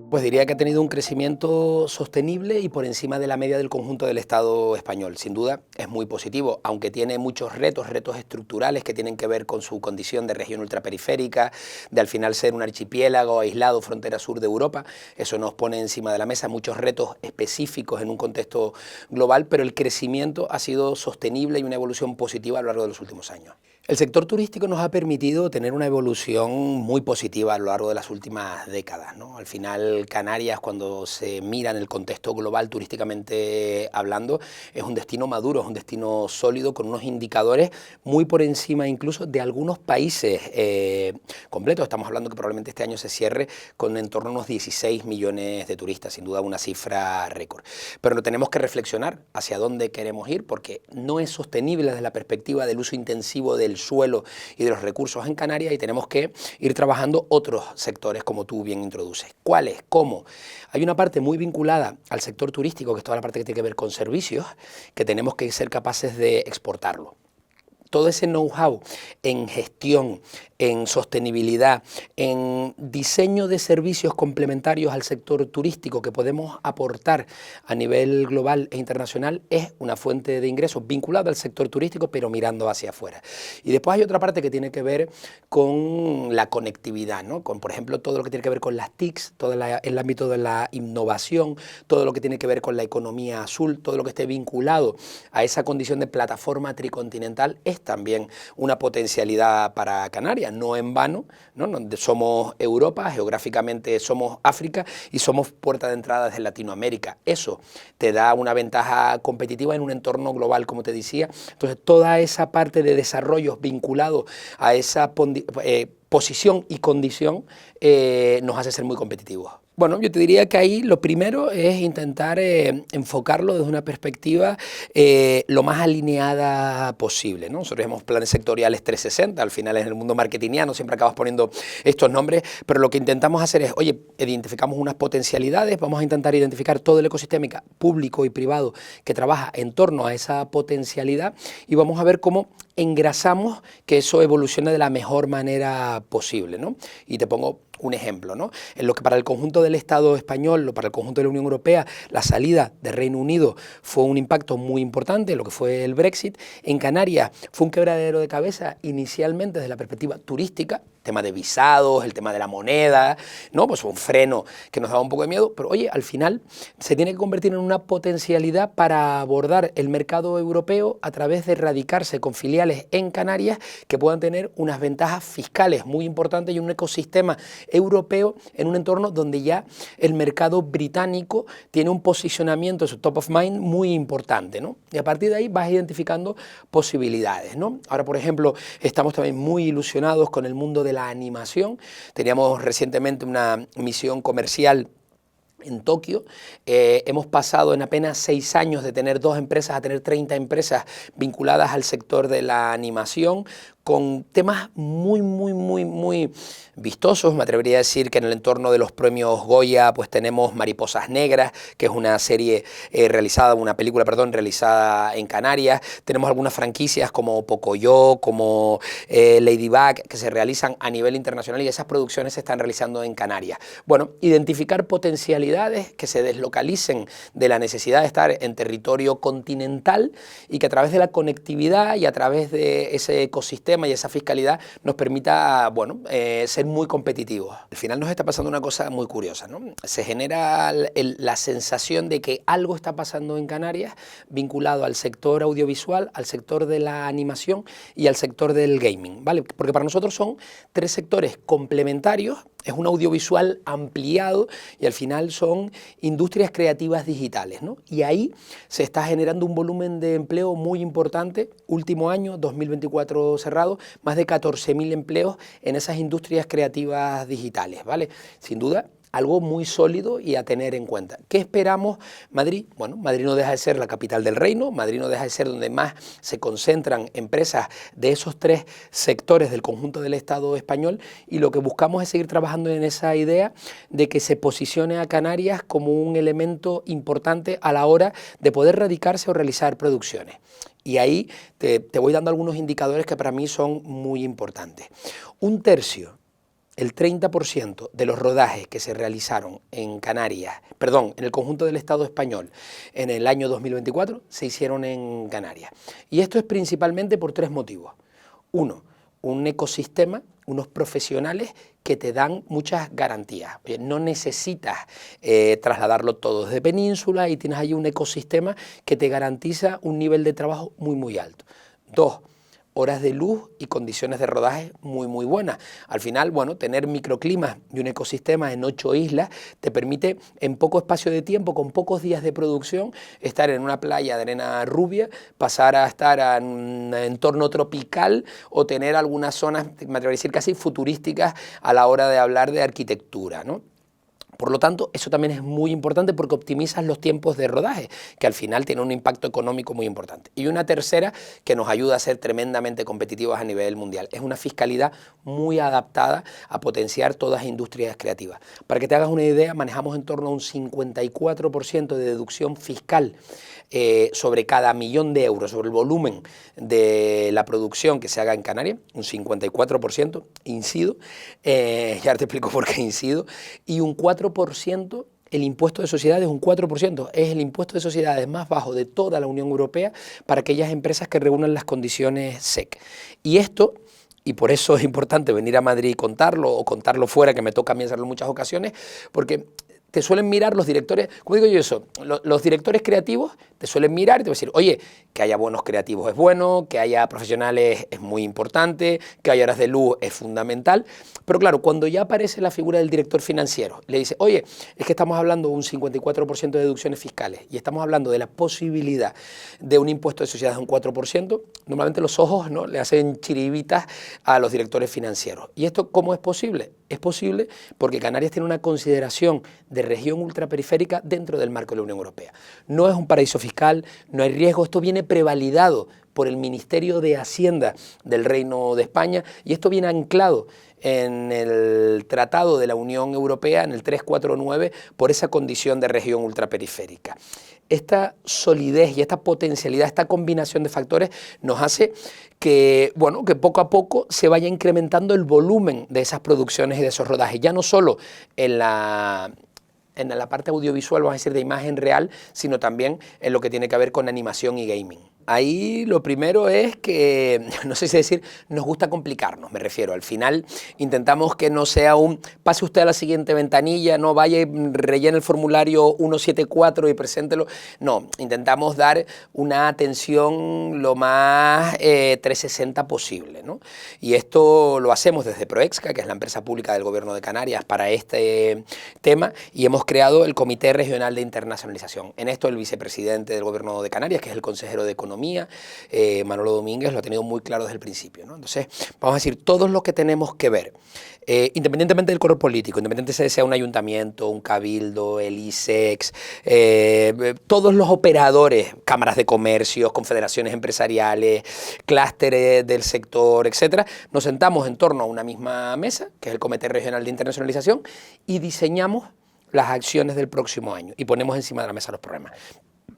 Pues diría que ha tenido un crecimiento sostenible y por encima de la media del conjunto del Estado español. Sin duda es muy positivo, aunque tiene muchos retos estructurales que tienen que ver con su condición de región ultraperiférica, de al final ser un archipiélago aislado, frontera sur de Europa. Eso nos pone encima de la mesa muchos retos específicos en un contexto global, pero el crecimiento ha sido sostenible y una evolución positiva a lo largo de los últimos años. El sector turístico nos ha permitido tener una evolución muy positiva a lo largo de las últimas décadas, ¿no? Al final, Canarias, cuando se mira en el contexto global turísticamente hablando, es un destino maduro, es un destino sólido, con unos indicadores muy por encima incluso de algunos países completos. Estamos hablando que probablemente este año se cierre con en torno a unos 16 millones de turistas, sin duda una cifra récord. Pero no tenemos que reflexionar hacia dónde queremos ir, porque no es sostenible desde la perspectiva del uso intensivo del suelo y de los recursos en Canarias, y tenemos que ir trabajando otros sectores, como tú bien introduces. ¿Cuáles? ¿Cómo? Hay una parte muy vinculada al sector turístico, que es toda la parte que tiene que ver con servicios, que tenemos que ser capaces de exportarlo. Todo ese know-how en gestión, en sostenibilidad, en diseño de servicios complementarios al sector turístico que podemos aportar a nivel global e internacional, es una fuente de ingresos vinculada al sector turístico, pero mirando hacia afuera. Y después hay otra parte que tiene que ver con la conectividad, ¿no? Con, por ejemplo, todo lo que tiene que ver con las TICs, todo el ámbito de la innovación, todo lo que tiene que ver con la economía azul, todo lo que esté vinculado a esa condición de plataforma tricontinental, es también una potencialidad para Canarias, no en vano, ¿no? Donde somos Europa, geográficamente somos África y somos puerta de entrada desde Latinoamérica. Eso te da una ventaja competitiva en un entorno global, como te decía. Entonces, toda esa parte de desarrollos vinculados a esa posición y condición nos hace ser muy competitivos. Bueno, yo te diría que ahí lo primero es intentar enfocarlo desde una perspectiva lo más alineada posible, ¿no? Nosotros tenemos planes sectoriales 360, al final en el mundo marketingiano siempre acabas poniendo estos nombres, pero lo que intentamos hacer es, oye, identificamos unas potencialidades, vamos a intentar identificar todo el ecosistema público y privado que trabaja en torno a esa potencialidad y vamos a ver cómo engrasamos que eso evolucione de la mejor manera posible, ¿no? Y te pongo un ejemplo, ¿no? En lo que para el conjunto del Estado español o para el conjunto de la Unión Europea la salida del Reino Unido fue un impacto muy importante, lo que fue el Brexit. En Canarias fue un quebradero de cabeza inicialmente desde la perspectiva turística, tema de visados, el tema de la moneda, ¿no? Pues un freno que nos daba un poco de miedo, pero oye, al final se tiene que convertir en una potencialidad para abordar el mercado europeo a través de radicarse con filiales en Canarias que puedan tener unas ventajas fiscales muy importantes y un ecosistema europeo en un entorno donde ya el mercado británico tiene un posicionamiento, su top of mind muy importante, ¿no? Y a partir de ahí vas identificando posibilidades, ¿no? Ahora, por ejemplo, estamos también muy ilusionados con el mundo de la animación. Teníamos recientemente una misión comercial en Tokio. Hemos pasado en apenas 6 años de tener 2 empresas a tener 30 empresas vinculadas al sector de la animación, con temas muy vistosos. Me atrevería a decir que en el entorno de los premios Goya pues tenemos Mariposas Negras, que es una serie una película realizada en Canarias. Tenemos algunas franquicias como Pocoyo, como Ladybug, que se realizan a nivel internacional y esas producciones se están realizando en Canarias. Bueno, identificar potencialidades que se deslocalicen de la necesidad de estar en territorio continental y que a través de la conectividad y a través de ese ecosistema y esa fiscalidad nos permita, bueno, ser muy competitivos. Al final nos está pasando una cosa muy curiosa, ¿no? Se genera la sensación de que algo está pasando en Canarias vinculado al sector audiovisual, al sector de la animación y al sector del gaming, ¿vale? Porque para nosotros son 3 sectores complementarios, es un audiovisual ampliado y al final son industrias creativas digitales, ¿no? Y ahí se está generando un volumen de empleo muy importante. Último año, 2024 cerrado, más de 14.000 empleos en esas industrias creativas digitales, ¿vale? Sin duda, algo muy sólido y a tener en cuenta. ¿Qué esperamos Madrid? Bueno, Madrid no deja de ser la capital del reino, Madrid no deja de ser donde más se concentran empresas de esos 3 sectores del conjunto del Estado español y lo que buscamos es seguir trabajando en esa idea de que se posicione a Canarias como un elemento importante a la hora de poder radicarse o realizar producciones. Y ahí te voy dando algunos indicadores que para mí son muy importantes. 1/3 el 30% de los rodajes que se realizaron en Canarias, perdón, en el conjunto del Estado español en el año 2024 se hicieron en Canarias. Y esto es principalmente por tres motivos. Uno, un ecosistema, unos profesionales que te dan muchas garantías. No necesitas trasladarlo todo desde Península y tienes ahí un ecosistema que te garantiza un nivel de trabajo muy alto. Dos, horas de luz y condiciones de rodaje muy buenas. Al final, bueno, tener microclimas y un ecosistema en 8 islas te permite en poco espacio de tiempo, con pocos días de producción, estar en una playa de arena rubia, pasar a estar en un entorno tropical o tener algunas zonas, me atrevería a decir, casi futurísticas a la hora de hablar de arquitectura, ¿no? Por lo tanto, eso también es muy importante porque optimizas los tiempos de rodaje, que al final tiene un impacto económico muy importante. Y una tercera que nos ayuda a ser tremendamente competitivos a nivel mundial. Es una fiscalidad muy adaptada a potenciar todas las industrias creativas. Para que te hagas una idea, manejamos en torno a un 54% de deducción fiscal sobre cada millón de euros, sobre el volumen de la producción que se haga en Canarias, un 54%, incido, ya te explico por qué incido, y un 4%, el impuesto de sociedades, un 4%, es el impuesto de sociedades más bajo de toda la Unión Europea para aquellas empresas que reúnan las condiciones SEC. Y esto, y por eso es importante venir a Madrid y contarlo, o contarlo fuera, que me toca a mí hacerlo en muchas ocasiones, porque te suelen mirar los directores, ¿cómo digo yo eso? Los directores creativos te suelen mirar y te van a decir, oye, que haya buenos creativos es bueno, que haya profesionales es muy importante, que haya horas de luz es fundamental, pero claro, cuando ya aparece la figura del director financiero, le dice, oye, es que estamos hablando de un 54% de deducciones fiscales y estamos hablando de la posibilidad de un impuesto de sociedades de un 4%, normalmente los ojos, ¿no?, le hacen chiribitas a los directores financieros. ¿Y esto cómo es posible? Es posible porque Canarias tiene una consideración de región ultraperiférica dentro del marco de la Unión Europea. No es un paraíso fiscal, no hay riesgo, esto viene prevalidado por el Ministerio de Hacienda del Reino de España y esto viene anclado en el Tratado de la Unión Europea, en el 349, por esa condición de región ultraperiférica. Esta solidez y esta potencialidad, esta combinación de factores nos hace que, bueno, que poco a poco se vaya incrementando el volumen de esas producciones y de esos rodajes, ya no solo en la parte audiovisual, vamos a decir, de imagen real, sino también en lo que tiene que ver con animación y gaming. Ahí lo primero es que, no sé si decir, nos gusta complicarnos, me refiero. Al final intentamos que no sea un, pase usted a la siguiente ventanilla, no vaya y rellene el formulario 174 y preséntelo. No, intentamos dar una atención lo más 360 posible, ¿no? Y esto lo hacemos desde Proexca, que es la empresa pública del Gobierno de Canarias, para este tema, y hemos creado el Comité Regional de Internacionalización. En esto el vicepresidente del Gobierno de Canarias, que es el consejero de Economía, Manolo Domínguez, lo ha tenido muy claro desde el principio, ¿no? Entonces, vamos a decir, todos los que tenemos que ver, independientemente del color político, independientemente de sea un ayuntamiento, un cabildo, el ISEX, todos los operadores, cámaras de comercio, confederaciones empresariales, clústeres del sector, etcétera, nos sentamos en torno a una misma mesa, que es el Comité Regional de Internacionalización, y diseñamos las acciones del próximo año y ponemos encima de la mesa los problemas.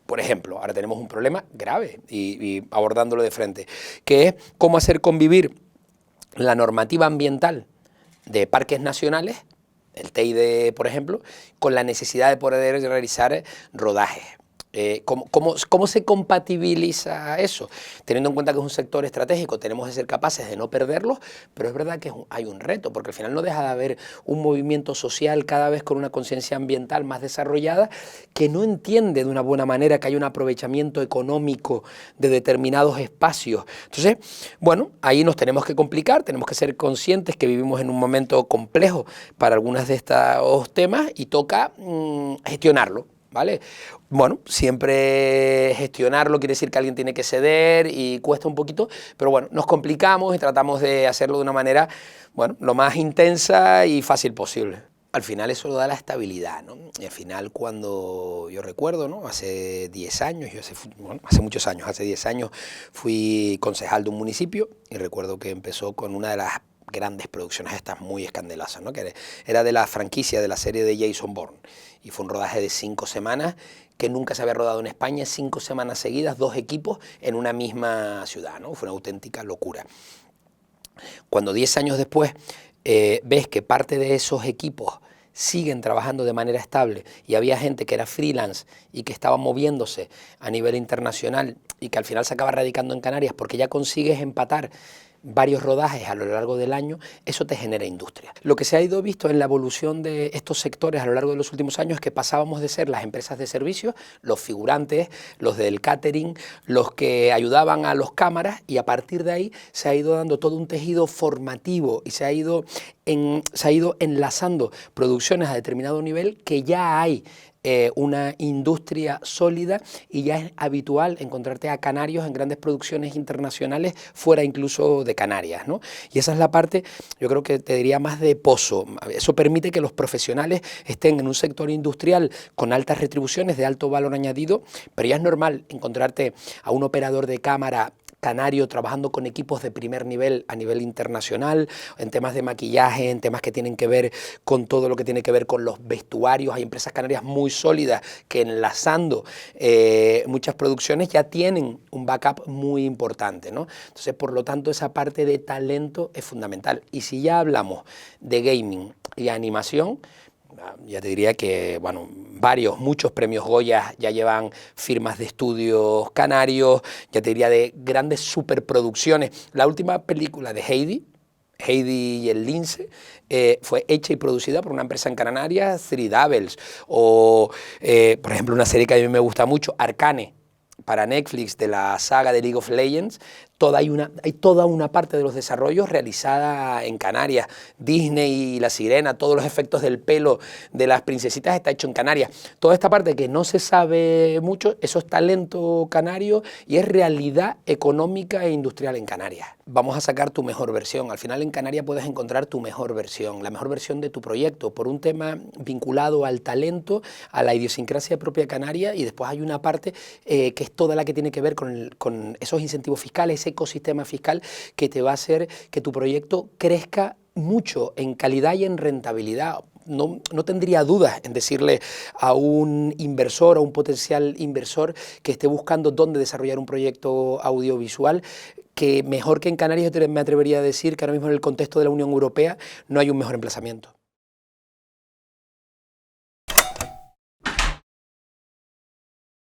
Por ejemplo, ahora tenemos un problema grave y abordándolo de frente, que es cómo hacer convivir la normativa ambiental de parques nacionales, el TEIDE, por ejemplo, con la necesidad de poder realizar rodajes. ¿Cómo se compatibiliza eso? Teniendo en cuenta que es un sector estratégico, tenemos que ser capaces de no perderlos, pero es verdad que hay un reto, porque al final no deja de haber un movimiento social cada vez con una conciencia ambiental más desarrollada que no entiende de una buena manera que hay un aprovechamiento económico de determinados espacios. Entonces, bueno, ahí nos tenemos que complicar, tenemos que ser conscientes que vivimos en un momento complejo para algunos de estos temas y toca gestionarlo, ¿vale? Bueno, siempre gestionarlo quiere decir que alguien tiene que ceder y cuesta un poquito, pero bueno, nos complicamos y tratamos de hacerlo de una manera, bueno, lo más intensa y fácil posible. Al final eso da la estabilidad, ¿no? Y al final cuando yo recuerdo, ¿no?, hace 10 años, hace muchos años, hace 10 años fui concejal de un municipio y recuerdo que empezó con una de las grandes producciones estas muy escandalosas, ¿no?, que era de la franquicia de la serie de Jason Bourne, y fue un rodaje de 5 semanas que nunca se había rodado en España, 5 semanas seguidas, 2 equipos en una misma ciudad, ¿no? Fue una auténtica locura. Cuando 10 años después ves que parte de esos equipos siguen trabajando de manera estable y había gente que era freelance y que estaba moviéndose a nivel internacional y que al final se acaba radicando en Canarias porque ya consigues empatar varios rodajes a lo largo del año, eso te genera industria. Lo que se ha ido visto en la evolución de estos sectores a lo largo de los últimos años es que pasábamos de ser las empresas de servicios, los figurantes, los del catering, los que ayudaban a los cámaras, y a partir de ahí se ha ido dando todo un tejido formativo y se ha ido enlazando producciones a determinado nivel que ya hay una industria sólida y ya es habitual encontrarte a canarios en grandes producciones internacionales fuera incluso de Canarias, ¿no? Y esa es la parte, yo creo que te diría más de pozo. Eso permite que los profesionales estén en un sector industrial con altas retribuciones, de alto valor añadido, pero ya es normal encontrarte a un operador de cámara canario trabajando con equipos de primer nivel a nivel internacional, en temas de maquillaje, en temas que tienen que ver con todo lo que tiene que ver con los vestuarios. Hay empresas canarias muy sólidas que enlazando muchas producciones ya tienen un backup muy importante, ¿no? Entonces, por lo tanto, esa parte de talento es fundamental. Y si ya hablamos de gaming y animación, ya te diría que, bueno, muchos premios Goya ya llevan firmas de estudios canarios, ya te diría de grandes superproducciones. La última película de Heidi y el Lince, fue hecha y producida por una empresa en Canarias, Three Doubles, o por ejemplo una serie que a mí me gusta mucho, Arcane, para Netflix, de la saga de League of Legends. Hay toda una parte de los desarrollos realizada en Canarias. Disney y La Sirena, todos los efectos del pelo de las princesitas está hecho en Canarias. Toda esta parte que no se sabe mucho, eso es talento canario y es realidad económica e industrial en Canarias. Vamos a sacar tu mejor versión. Al final en Canarias puedes encontrar tu mejor versión, la mejor versión de tu proyecto, por un tema vinculado al talento, a la idiosincrasia propia canaria, y después hay una parte que es toda la que tiene que ver con esos incentivos fiscales, ese ecosistema fiscal que te va a hacer que tu proyecto crezca mucho en calidad y en rentabilidad. No tendría dudas en decirle a un inversor, a un potencial inversor que esté buscando dónde desarrollar un proyecto audiovisual, que mejor que en Canarias, yo me atrevería a decir que ahora mismo en el contexto de la Unión Europea no hay un mejor emplazamiento.